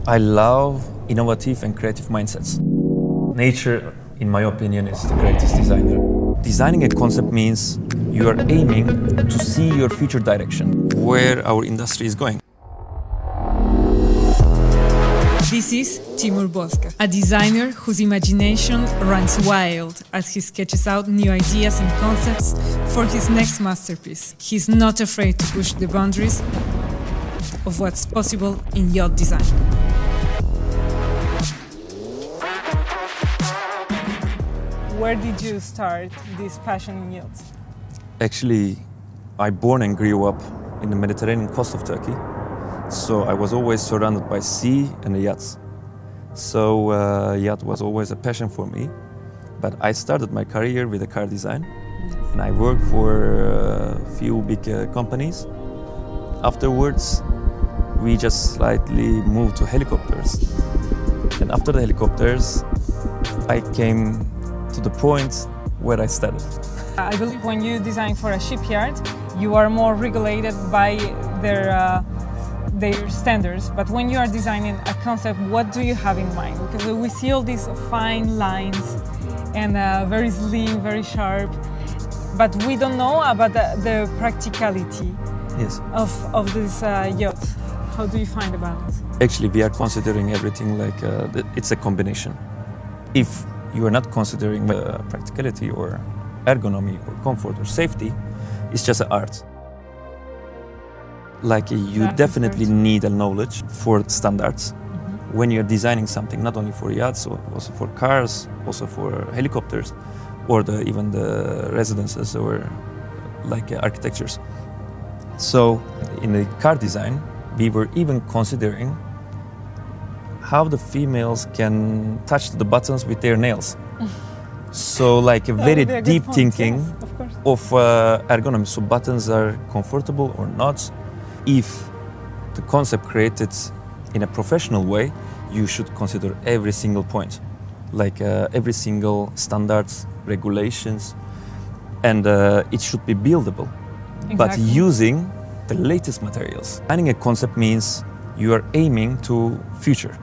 I love innovative and creative mindsets. Nature, in my opinion, is the greatest designer. Designing a concept means you are aiming to see your future direction, where our industry is going. This is Timur Bozca, a designer whose imagination runs wild as he sketches out new ideas and concepts for his next masterpiece. He's not afraid to push the boundaries of what's possible in yacht design. Where did you start this passion in yachts? Actually, I born and grew up in the Mediterranean coast of Turkey. So I was always surrounded by sea and yachts. So yacht was always a passion for me. But I started my career with a car design. And I worked for a few big companies. Afterwards, we just slightly moved to helicopters. And after the helicopters, I came to the point where I started. I believe when you design for a shipyard, you are more regulated by their standards, but when you are designing a concept, what do you have in mind? Because we see all these fine lines and very slim, very sharp, but we don't know about the practicality of this yacht. How do you find the balance? Actually, we are considering everything like it's a combination. If you are not considering practicality or ergonomy or comfort or safety, it's just an art. Like you definitely need a knowledge for standards when you're designing something, not only for yachts, also for cars, also for helicopters, or even the residences or like architectures. So in the car design, we were even considering how the females can touch the buttons with their nails. So like a very deep thinking of ergonomy. So buttons are comfortable or not. If the concept created in a professional way, you should consider every single point, like every single standards, regulations, and it should be buildable, but using the latest materials. Designing a concept means you are aiming to future,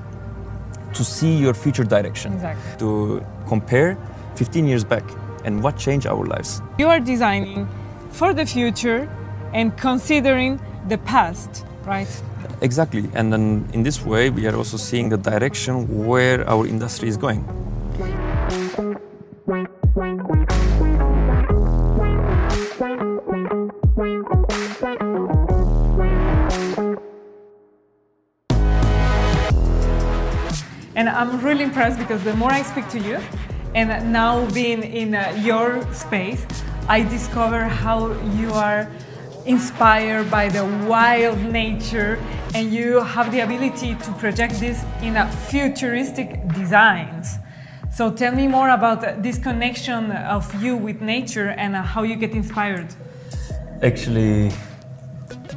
to see your future direction, to compare 15 years back and what changed our lives. You are designing for the future and considering the past, right? Exactly, and then in this way we are also seeing the direction where our industry is going. And I'm really impressed because the more I speak to you, and now being in your space, I discover how you are inspired by the wild nature, and you have the ability to project this in a futuristic designs. So tell me more about this connection of you with nature and how you get inspired. Actually,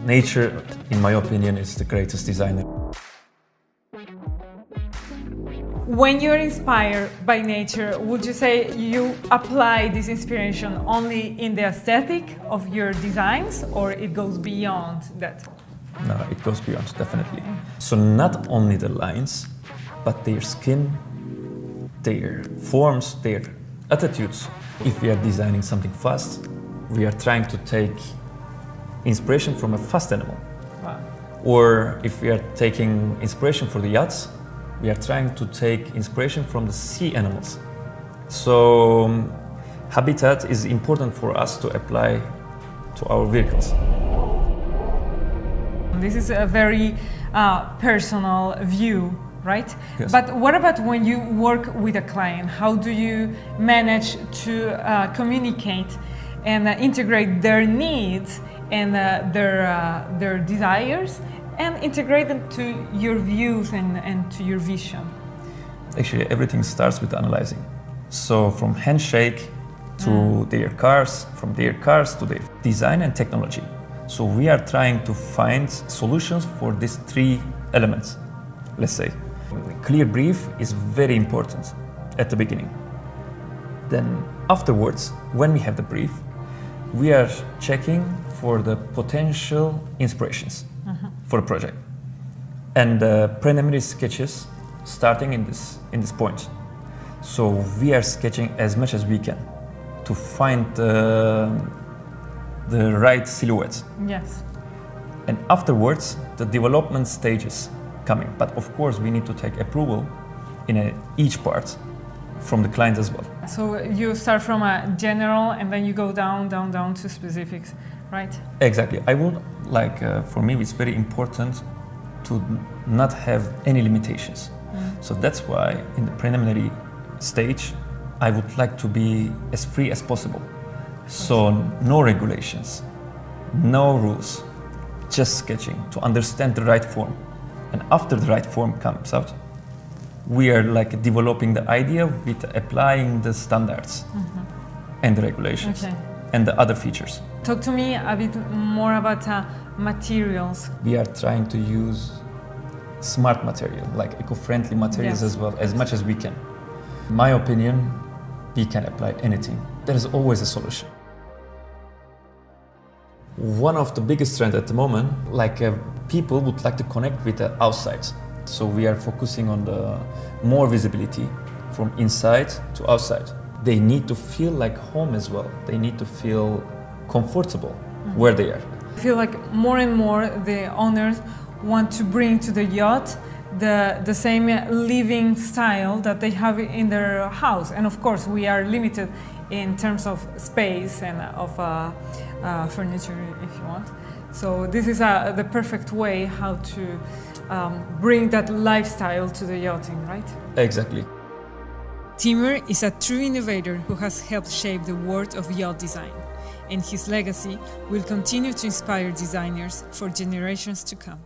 nature, in my opinion, is the greatest designer. When you're inspired by nature, would you say you apply this inspiration only in the aesthetic of your designs, or it goes beyond that? No, it goes beyond, definitely. So not only the lines, but their skin, their forms, their attitudes. If we are designing something fast, we are trying to take inspiration from a fast animal. Wow. Or if we are taking inspiration for the yachts, we are trying to take inspiration from the sea animals. So habitat is important for us to apply to our vehicles. This is a very personal view, right? Yes. But what about when you work with a client? How do you manage to communicate and integrate their needs and their desires, and integrate them to your views and to your vision? Actually, everything starts with analyzing. So from handshake to their cars, from their cars to their design and technology. So we are trying to find solutions for these three elements, let's say. Clear brief is very important at the beginning. Then afterwards, when we have the brief, we are checking for the potential inspirations for a project. And the preliminary sketches starting in this point. So we are sketching as much as we can to find the right silhouette. Yes. And afterwards, the development stages coming. But of course, we need to take approval in each part from the client as well. So you start from a general and then you go down to specifics, right? Exactly. I would like, for me, it's very important to not have any limitations. So that's why in the preliminary stage, I would like to be as free as possible. So no regulations, no rules, just sketching to understand the right form. And after the right form comes out, we are like developing the idea with applying the standards and the regulations and the other features. Talk to me a bit more about materials. We are trying to use smart material, like eco-friendly materials as well, as much as we can. In my opinion, we can apply anything. There is always a solution. One of the biggest trends at the moment, people would like to connect with the outside. So we are focusing on the more visibility from inside to outside. They need to feel like home as well. They need to feel comfortable where they are. I feel like more and more the owners want to bring to the yacht the same living style that they have in their house. And of course, we are limited in terms of space and of furniture, if you want. So this is the perfect way how to bring that lifestyle to the yachting, right? Exactly. Timur is a true innovator who has helped shape the world of yacht design, and his legacy will continue to inspire designers for generations to come.